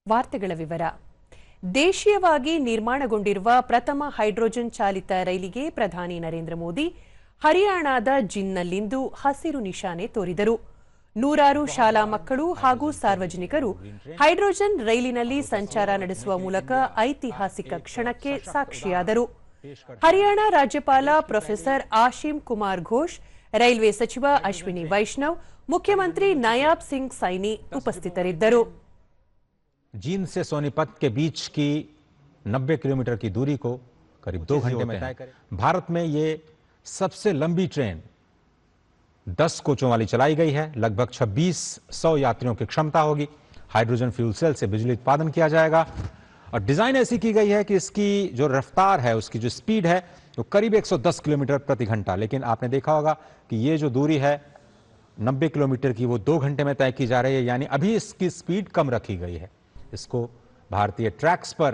ವಾರ್ತೆಗಳ ವಿವರ. ದೇಶೀಯವಾಗಿ ನಿರ್ಮಾಣಗೊಂಡಿರುವ ಪ್ರಥಮ ಹೈಡ್ರೋಜನ್ ಚಾಲಿತ ರೈಲಿಗೆ ಪ್ರಧಾನಿ ನರೇಂದ್ರ ಮೋದಿ ಹರಿಯಾಣದ ಜಿನ್ನಲ್ಲಿಂದು ಹಸಿರು ನಿಶಾನೆ ತೋರಿದರು. ನೂರಾರು ಶಾಲಾ ಮಕ್ಕಳು ಹಾಗೂ ಸಾರ್ವಜನಿಕರು ಹೈಡ್ರೋಜನ್ ರೈಲಿನಲ್ಲಿ ಸಂಚಾರ ನಡೆಸುವ ಮೂಲಕ ಐತಿಹಾಸಿಕ ಕ್ಷಣಕ್ಕೆ ಸಾಕ್ಷಿಯಾದರು. ಹರಿಯಾಣ ರಾಜ್ಯಪಾಲ ಪ್ರೊಫೆಸರ್ ಆಶಿಮ್ ಕುಮಾರ್ ಘೋಷ್, ರೈಲ್ವೆ ಸಚಿವ ಅಶ್ವಿನಿ ವೈಷ್ಣವ್, ಮುಖ್ಯಮಂತ್ರಿ ನಯಾಬ್ ಸಿಂಗ್ ಸೈನಿ ಉಪಸ್ಥಿತರಿದ್ದರು. जींद से सोनीपत के बीच की 90 किलोमीटर की दूरी को करीब 2 घंटे में तय करें। भारत में ये सबसे लंबी ट्रेन 10 कोचों वाली चलाई गई है। लगभग 2600 यात्रियों की क्षमता होगी। हाइड्रोजन फ्यूल सेल से बिजली उत्पादन किया जाएगा और डिजाइन ऐसी की गई है कि इसकी जो रफ्तार है, उसकी जो स्पीड है वो करीब 110 किलोमीटर प्रति घंटा। लेकिन आपने देखा होगा कि ये जो दूरी है 90 किलोमीटर की, वो 2 घंटे में तय की जा रही है, यानी अभी इसकी स्पीड कम रखी गई है। इसको भारतीय ट्रैक्स पर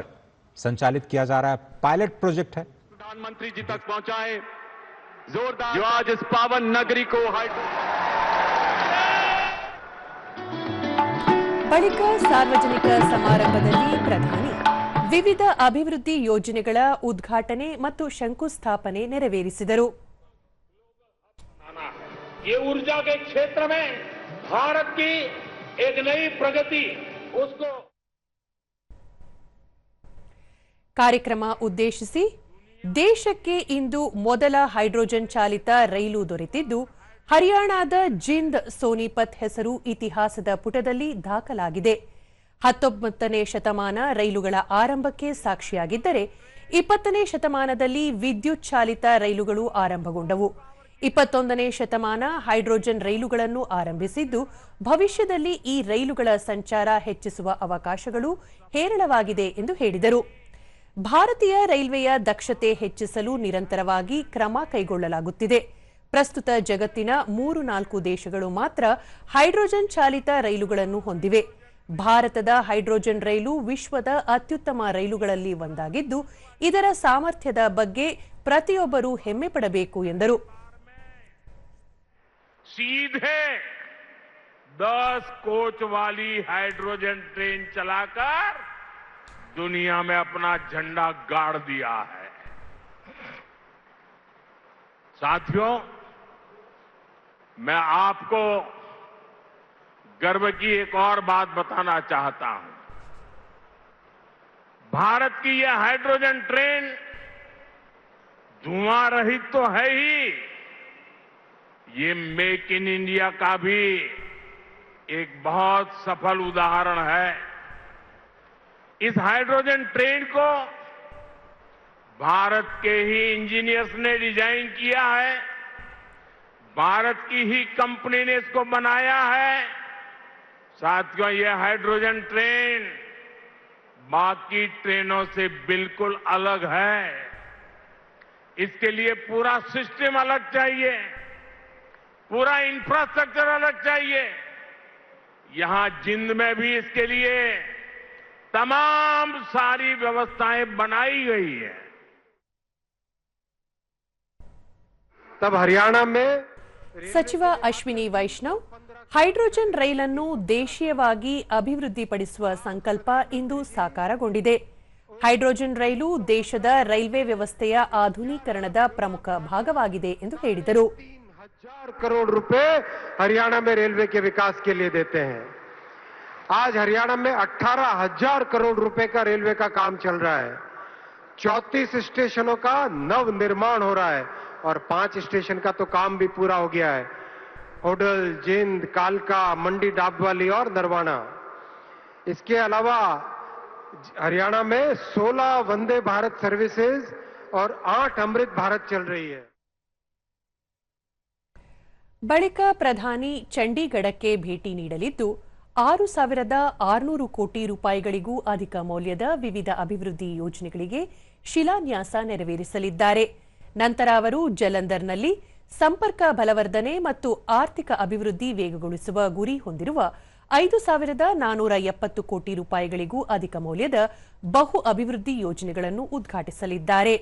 संचालित किया जा रहा है। पायलट प्रोजेक्ट है। प्रधानमंत्री जी तक पहुंचाए जोरदार जो आज इस पावन नगरी को ಬಳಿಕ ಸಾರ್ವಜನಿಕ ಸಮಾರಂಭದಲ್ಲಿ ಪ್ರಧಾನಿ ವಿವಿಧ ಅಭಿವೃದ್ಧಿ ಯೋಜನೆಗಳ ಉದ್ಘಾಟನೆ ಮತ್ತು ಶಂಕುಸ್ಥಾಪನೆ ನೆರವೇರಿಸಿದರು. ये ऊर्जा के क्षेत्र में भारत की एक नई प्रगति उसको ಕಾರ್ಯಕ್ರಮ ಉದ್ದೇಶಿಸಿ ದೇಶಕ್ಕೆ ಇಂದು ಮೊದಲ ಹೈಡ್ರೋಜನ್ ಚಾಲಿತ ರೈಲು ದೊರೆತಿದ್ದು, ಹರಿಯಾಣದ ಜಿಂದ್ ಸೋನಿಪತ್ ಹೆಸರು ಇತಿಹಾಸದ ಪುಟದಲ್ಲಿ ದಾಖಲಾಗಿದೆ. 19ನೇ ಶತಮಾನ ರೈಲುಗಳ ಆರಂಭಕ್ಕೆ ಸಾಕ್ಷಿಯಾಗಿದ್ದರೆ 20ನೇ ಶತಮಾನದಲ್ಲಿ ವಿದ್ಯುತ್ ಚಾಲಿತ ರೈಲುಗಳು ಆರಂಭಗೊಂಡವು. 21ನೇ ಶತಮಾನ ಹೈಡ್ರೋಜನ್ ರೈಲುಗಳನ್ನು ಆರಂಭಿಸಿದ್ದು, ಭವಿಷ್ಯದಲ್ಲಿ ಈ ರೈಲುಗಳ ಸಂಚಾರ ಹೆಚ್ಚಿಸುವ ಅವಕಾಶಗಳು ಹೇರಳವಾಗಿದೆ ಎಂದು ಹೇಳಿದರು. ಭಾರತೀಯ ರೈಲ್ವೆಯ ದಕ್ಷತೆ ಹೆಚ್ಚಿಸಲು ನಿರಂತರವಾಗಿ ಕ್ರಮ ಕೈಗೊಳ್ಳಲಾಗುತ್ತಿದೆ. ಪ್ರಸ್ತುತ ಜಗತ್ತಿನ 3-4 ದೇಶಗಳು ಮಾತ್ರ ಹೈಡ್ರೋಜನ್ ಚಾಲಿತ ರೈಲುಗಳನ್ನು ಹೊಂದಿವೆ. ಭಾರತದ ಹೈಡ್ರೋಜನ್ ರೈಲು ವಿಶ್ವದ ಅತ್ಯುತ್ತಮ ರೈಲುಗಳಲ್ಲಿ ಒಂದಾಗಿದ್ದು, ಇದರ ಸಾಮರ್ಥ್ಯದ ಬಗ್ಗೆ ಪ್ರತಿಯೊಬ್ಬರೂ ಹೆಮ್ಮೆ ಪಡಬೇಕು ಎಂದರು. सीधे 10 कोच वाली हाइड्रोजन ट्रेन चलाकर दुनिया में अपना झंडा गाड़ दिया है। साथियों, मैं आपको गर्व की एक और बात बताना चाहता हूं। भारत की यह हाइड्रोजन ट्रेन धुआं रहित तो है ही, ये मेक इन इंडिया का भी एक बहुत सफल उदाहरण है। इस हाइड्रोजन ट्रेन को भारत के ही इंजीनियर्स ने डिजाइन किया है, भारत की ही कंपनी ने इसको बनाया है। साथियों, यह हाइड्रोजन ट्रेन बाकी ट्रेनों से बिल्कुल अलग है। इसके लिए पूरा सिस्टम अलग चाहिए, पूरा इंफ्रास्ट्रक्चर अलग चाहिए। यहां जिंद में भी इसके लिए तमाम सारी व्यवस्थाएं बनाई गई है। तब हरियाणा में ಸಚಿವ ಅಶ್ವಿನಿ ವೈಷ್ಣವ್, ಹೈಡ್ರೋಜನ್ ರೈಲನ್ನು ದೇಶೀಯವಾಗಿ ಅಭಿವೃದ್ಧಿಪಡಿಸುವ ಸಂಕಲ್ಪ ಇಂದು ಸಾಕಾರಗೊಂಡಿದೆ. ಹೈಡ್ರೋಜನ್ ರೈಲು ದೇಶದ ರೈಲ್ವೆ ವ್ಯವಸ್ಥೆಯ ಆಧುನೀಕರಣದ ಪ್ರಮುಖ ಭಾಗವಾಗಿದೆ ಎಂದು ಹೇಳಿದರು. 3,000 करोड़ रुपए हरियाणा में रेलवे के विकास के लिए देते हैं। आज हरियाणा में 18,000 करोड़ रुपए का रेलवे का काम चल रहा है। 34 स्टेशनों का नव निर्माण हो रहा है और 5 स्टेशन का तो काम भी पूरा हो गया है। होडल, जिंद, कालका, मंडी डाबवाली और नरवाना। इसके अलावा हरियाणा में 16 वंदे भारत सर्विसेज और 8 अमृत भारत चल रही है। ಬಳಿಕ ಪ್ರಧಾನಿ ಚಂಡೀಗಢಕ್ಕೆ ಭೇಟಿ ನೀಡಲಿದ್ದು, 6,600 ಕೋಟಿ ರೂಪಾಯಿಗಳಿಗೂ ಅಧಿಕ ಮೌಲ್ಯದ ವಿವಿಧ ಅಭಿವೃದ್ಧಿ ಯೋಜನೆಗಳಿಗೆ ಶಿಲಾನ್ಯಾಸ ನೆರವೇರಿಸಲಿದ್ದಾರೆ. ನಂತರ ಅವರು ಜಲಂಧರ್ನಲ್ಲಿ ಸಂಪರ್ಕ ಬಲವರ್ಧನೆ ಮತ್ತು ಆರ್ಥಿಕ ಅಭಿವೃದ್ಧಿ ವೇಗಗೊಳಿಸುವ ಗುರಿ ಹೊಂದಿರುವ 5,470 ಕೋಟಿ ರೂಪಾಯಿಗಳಿಗೂ ಅಧಿಕ ಮೌಲ್ಯದ ಬಹು ಅಭಿವೃದ್ಧಿ ಯೋಜನೆಗಳನ್ನು ಉದ್ಘಾಟಿಸಲಿದ್ದಾರೆ.